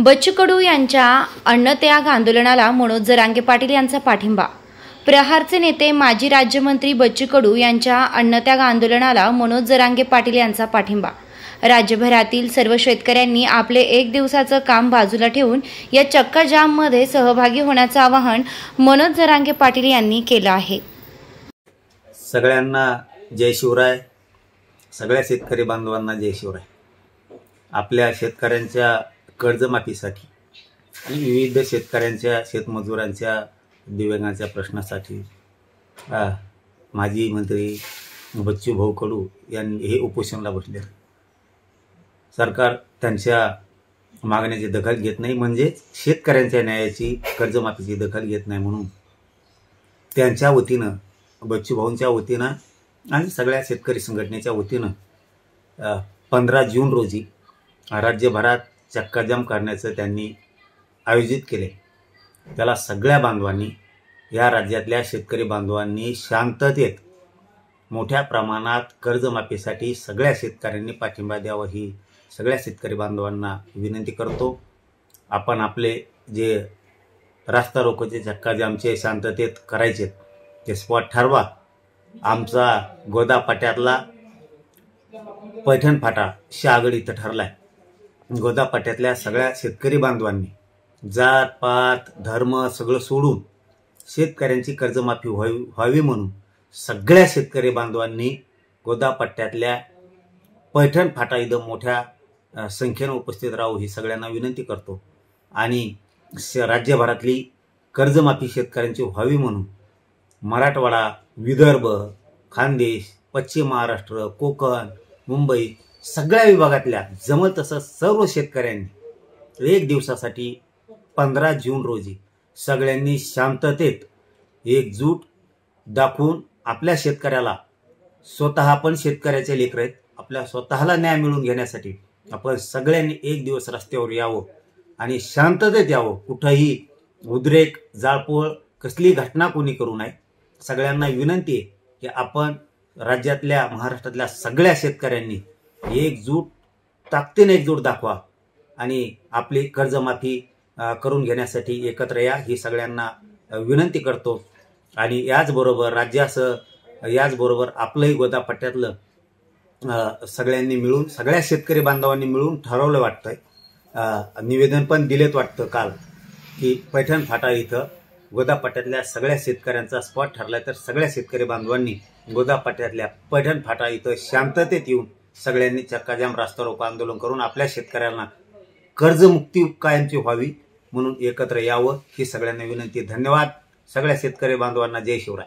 बच्चू कडू यांच्या अन्नत्याग आंदोलनाला मनोज जरांगे पाटील यांचा पाठिंबा। प्रहारचे नेते माजी राज्यमंत्री बच्चू कडू यांच्या अन्नत्याग आंदोलनाला मनोज जरांगे पाटील यांचा पाठिंबा। राज्यभरातील सर्व शेतकऱ्यांनी आपले एक दिवसाचं काम बाजूला ठेवून या चक्का जाममध्ये सहभागी होण्याचं आवाहन मनोज जरांगे पाटील यांनी केलं आहे। सगळ्यांना जय शिवराय। सगळ्या शेतकरी बांधवांना जय शिवराय। आपल्या शेतकऱ्यांच्या कर्जमाफीसाठी आणि विविध शेतकऱ्यांच्या शेतमजुरांच्या दिव्यांगांच्या प्रश्नासाठी माजी मंत्री बच्चू भाऊ कडू यांनी हे उपोषणाला बसले। सरकार त्यांच्या मागण्याची दखल घेत नाही, म्हणजे शेतकऱ्यांच्या न्यायाची कर्जमाफीची दखल घेत नाही, म्हणून त्यांच्या वतीनं बच्चू भाऊंच्या वतीनं आणि सगळ्या शेतकरी संघटनेच्या वतीनं 15 जून रोजी राज्यभरात चक्काजाम करण्याचं त्यांनी आयोजित केले। त्याला सगळ्या बांधवांनी, या राज्यातल्या शेतकरी बांधवांनी शांततेत मोठ्या प्रमाणात कर्जमाफीसाठी सगळ्या शेतकऱ्यांनी पाठिंबा द्यावा ही सगळ्या शेतकरी बांधवांना विनंती करतो। आपण आपले जे रास्ता रोकोचे चक्काजामचे शांततेत करायचे ते स्पॉट ठरवा। आमचा गोदापाट्यातला पैठण फाटा शहागड इथं ठरलाय। गोदापाट्यातल्या सगळ्या शेतकरी बांधवांनी जात पात धर्म सगळं सोडून शेतकऱ्यांची कर्जमाफी व्हावी म्हणून सगळ्या शेतकरी बांधवांनी गोदापट्ट्यातल्या पैठण फाटा इथं मोठ्या संख्येने उपस्थित राहू ही सगळ्यांना विनंती करतो। आणि राज्यभरातली कर्जमाफी शेतकऱ्यांची व्हावी म्हणून मराठवाडा, विदर्भ, खानदेश, पश्चिम महाराष्ट्र, कोकण, मुंबई सगळ्या विभागातल्या जमल तसं सर्व शेतकऱ्यांनी एक दिवसासाठी 15 जून रोजी सगळ्यांनी शांततेत एकजूट दाखवून आपल्या शेतकऱ्याला, स्वतः आपण शेतकऱ्याचे लेकर आहेत, आपल्या स्वतःला न्याय मिळवून घेण्यासाठी आपण सगळ्यांनी एक दिवस रस्त्यावर यावं आणि शांततेत यावं। कुठंही उद्रेक जाळपोळ कसली घटना कोणी करू नये। सगळ्यांना विनंती आहे की आपण राज्यातल्या महाराष्ट्रातल्या सगळ्या शेतकऱ्यांनी एकजूट ताकदीने एकजूट दाखवा आणि आपली कर्जमाफी करून घेण्यासाठी एकत्र या ही सगळ्यांना विनंती करतो। आणि याचबरोबर आपलंही गोदापट्ट्यातलं सगळ्यांनी मिळून, सगळ्या शेतकरी बांधवांनी मिळून ठरवलं वाटतंय, निवेदन पण दिलेत वाटतं काल, की पैठण फाटा इथं गोदापट्ट्यातल्या सगळ्या शेतकऱ्यांचा स्पॉट ठरलाय। तर सगळ्या शेतकरी बांधवांनी गोदापट्ट्यातल्या पैठण फाटा इथं शांततेत येऊन सगळ्यांनी चक्काजाम रास्ता रोको आंदोलन करून आपल्या शेतकऱ्यांना कर्जमुक्ती कायमची व्हावी म्हणून एकत्र यावं ही सगळ्यांना विनंती। धन्यवाद। सगळ्या शेतकरी बांधवांना जय शिवराय।